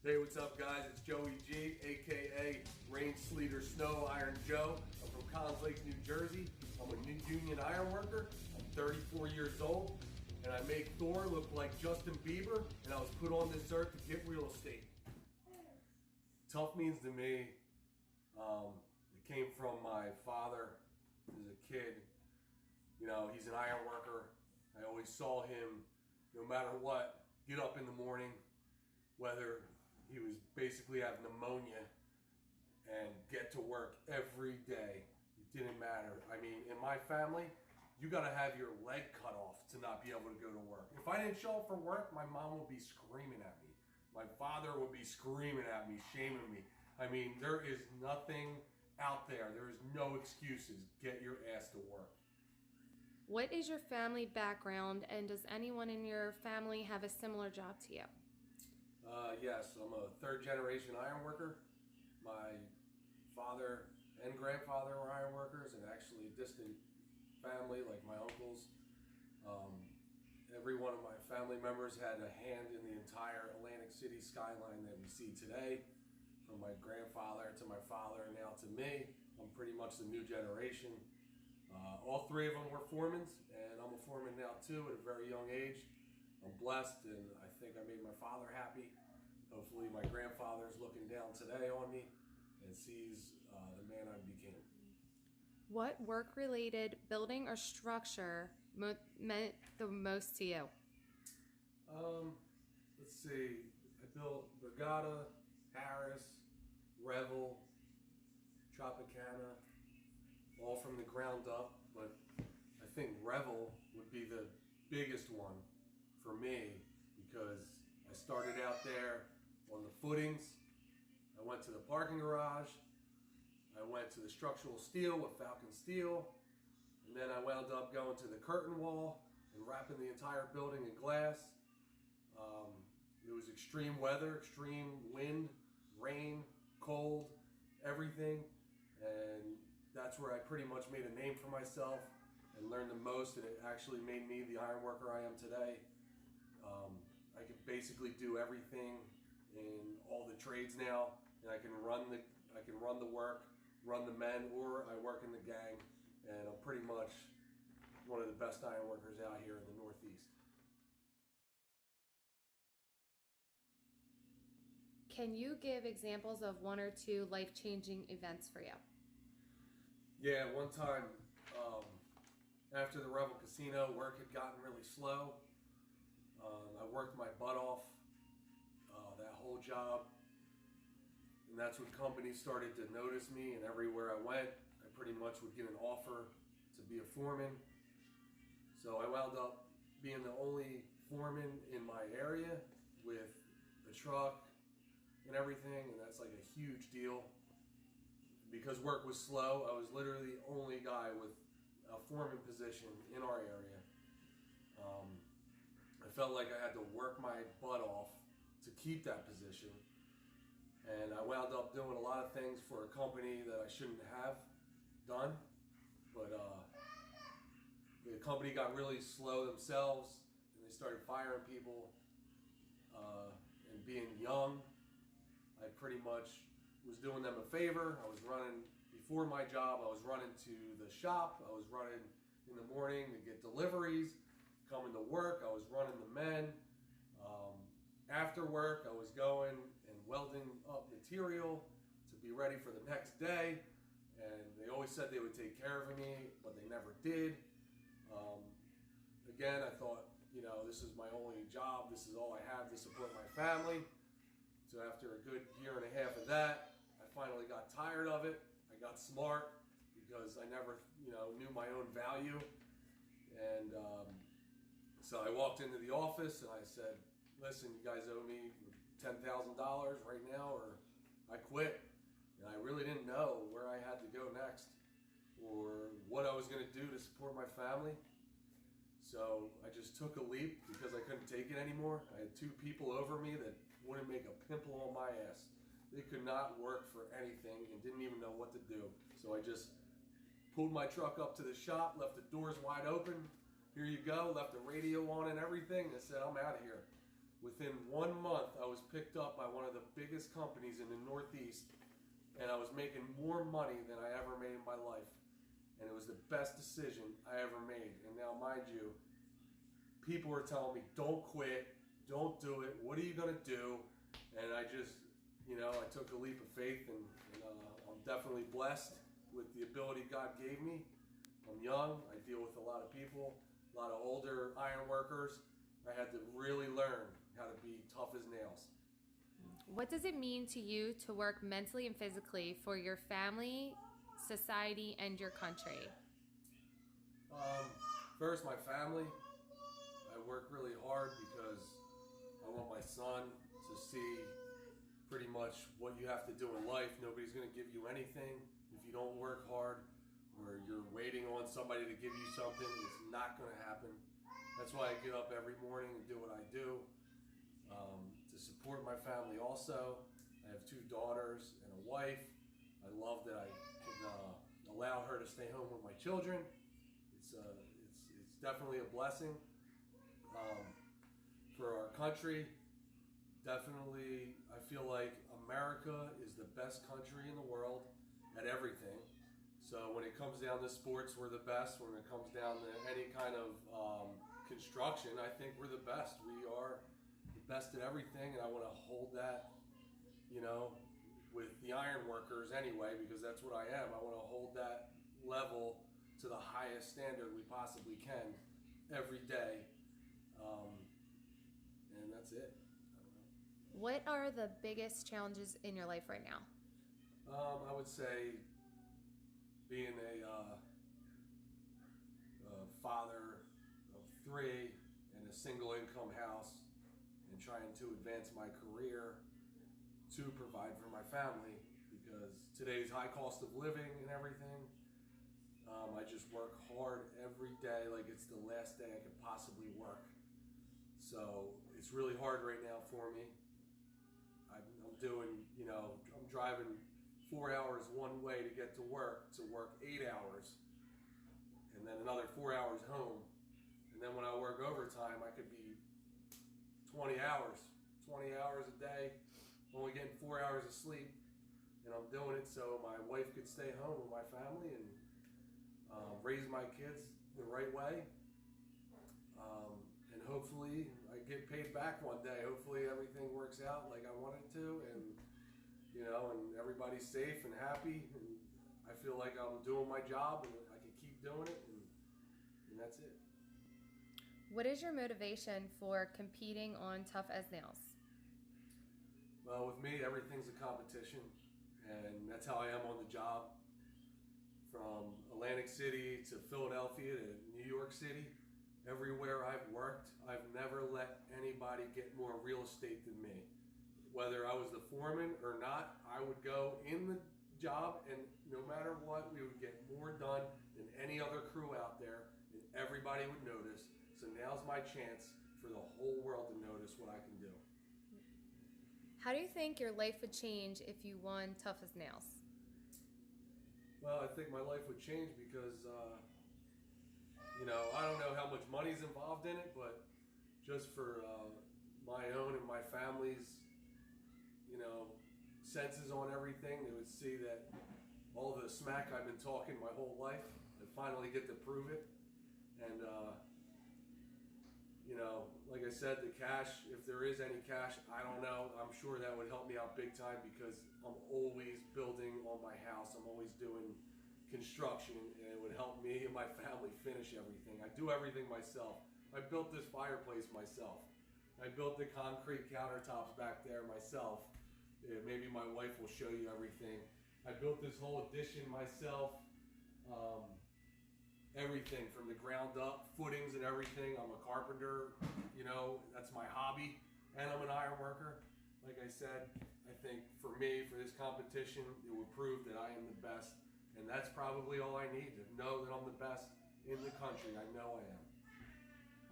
Hey, what's up, guys? It's Joey G, aka Rain, Sleet, or Snow Iron Joe. I'm from Collins Lake, New Jersey. I'm a new union iron worker. I'm 34 years old, and I make Thor look like Justin Bieber, and I was put on this earth to get real estate. Tough means to me, it came from my father as a kid. You know, he's an iron worker. I always saw him, no matter what, get up in the morning, whether he was basically having pneumonia, and get to work every day. It didn't matter. I mean, in my family, you gotta have your leg cut off to not be able to go to work. If I didn't show up for work, my mom would be screaming at me. My father would be screaming at me, shaming me. I mean, there is nothing out there. There is no excuses. Get your ass to work. What is your family background, and does anyone in your family have a similar job to you? Yes, I'm a third generation iron worker. My father and grandfather were iron workers, and actually distant family, like my uncles. Every one of my family members had a hand in the entire Atlantic City skyline that we see today. From my grandfather to my father, and now to me. I'm pretty much the new generation. All three of them were foremen, and I'm a foreman now too at a very young age. I'm blessed, and I think I made my father happy. Hopefully my grandfather's looking down today on me and sees the man I became. What work-related building or structure meant the most to you? Let's see. I built Regatta, Harris, Revel, Tropicana, all from the ground up, but I think Revel would be the biggest one for me because I started out there on the footings. I went to the parking garage. I went to the structural steel with Falcon Steel. And then I wound up going to the curtain wall and wrapping the entire building in glass. It was extreme weather, extreme wind, rain, cold, everything. And that's where I pretty much made a name for myself and learned the most, and it actually made me the iron worker I am today. I can basically do everything in all the trades now, and I can run the work, run the men, or I work in the gang, and I'm pretty much one of the best iron workers out here in the Northeast. Can you give examples of one or two life-changing events for you? Yeah, one time after the Revel Casino, work had gotten really slow. I worked my butt off that whole job, and that's when companies started to notice me, and everywhere I went, I pretty much would get an offer to be a foreman. So I wound up being the only foreman in my area with the truck and everything, and that's like a huge deal. Because work was slow, I was literally the only guy with a foreman position in our area. I felt like I had to work my butt off to keep that position. And I wound up doing a lot of things for a company that I shouldn't have done. But the company got really slow themselves, and they started firing people. And being young, I pretty much was doing them a favor. I was running, before my job, I was running to the shop. I was running in the morning to get deliveries. Coming to work, I was running the men. After work, I was going and welding up material to be ready for the next day. And they always said they would take care of me, but they never did. Again, I thought, you know, this is my only job. This is all I have to support my family. So after a good year and a half of that, I finally got tired of it. I got smart because I never, knew my own value. And so I walked into the office and I said, listen, you guys owe me $10,000 right now or I quit. And I really didn't know where I had to go next or what I was going to do to support my family. So I just took a leap because I couldn't take it anymore. I had two people over me that wouldn't make a pimple on my ass. They could not work for anything and didn't even know what to do. So I just pulled my truck up to the shop, left the doors wide open. Here you go, left the radio on and everything, and said, I'm out of here. Within 1 month, I was picked up by one of the biggest companies in the Northeast, and I was making more money than I ever made in my life. And it was the best decision I ever made. And now, mind you, people are telling me, don't quit, don't do it, what are you going to do? And I just, I took a leap of faith, and I'm definitely blessed with the ability God gave me. I'm young, I deal with a lot of people, a lot of older iron workers. I had to really learn how to be tough as nails. What does it mean to you to work mentally and physically for your family, society, and your country? First, my family. I work really hard because I want my son to see pretty much what you have to do in life. Nobody's going to give you anything if you don't work hard, or you're waiting on somebody to give you something. It's not going to happen. That's why I get up every morning and do what I do, to support my family also. I have 2 daughters and a wife. I love that I can allow her to stay home with my children. It's definitely a blessing. For our country, definitely I feel like America is the best country in the world at everything. So when it comes down to sports, we're the best. When it comes down to any kind of construction, I think we're the best. We are the best at everything, and I want to hold that, with the iron workers anyway, because that's what I am. I want to hold that level to the highest standard we possibly can every day, and that's it. I don't know. What are the biggest challenges in your life right now? I would say being a father of 3 in a single income house, and trying to advance my career to provide for my family, because today's high cost of living and everything, I just work hard every day like it's the last day I could possibly work. So it's really hard right now for me. I'm doing, I'm driving 4 hours one way to get to work 8 hours, and then another 4 hours home. And then when I work overtime, I could be 20 hours a day, only getting 4 hours of sleep. And I'm doing it so my wife could stay home with my family and raise my kids the right way. And hopefully I get paid back one day. Hopefully everything works out like I want it to, and and everybody's safe and happy, and I feel like I'm doing my job and I can keep doing it, and that's it. What is your motivation for competing on Tough as Nails? Well, with me, everything's a competition, and that's how I am on the job. From Atlantic City to Philadelphia to New York City, everywhere I've worked, I've never let anybody get more real estate than me. Whether I was the foreman or not, I would go in the job, and no matter what, we would get more done than any other crew out there, and everybody would notice. So now's my chance for the whole world to notice what I can do. How do you think your life would change if you won Tough as Nails? Well, I think my life would change because, I don't know how much money's involved in it, but just for my own and my family's, senses on everything, they would see that all the smack I've been talking my whole life, I finally get to prove it. And, like I said, the cash, if there is any cash, I don't know. I'm sure that would help me out big time, because I'm always building on my house. I'm always doing construction, and it would help me and my family finish everything. I do everything myself. I built this fireplace myself. I built the concrete countertops back there myself. Maybe my wife will show you everything. I built this whole addition myself. Everything from the ground up, footings and everything. I'm a carpenter, that's my hobby, and I'm an iron worker. Like I said, I think for me, for this competition, it would prove that I am the best, and that's probably all I need, to know that I'm the best in the country. I know I am.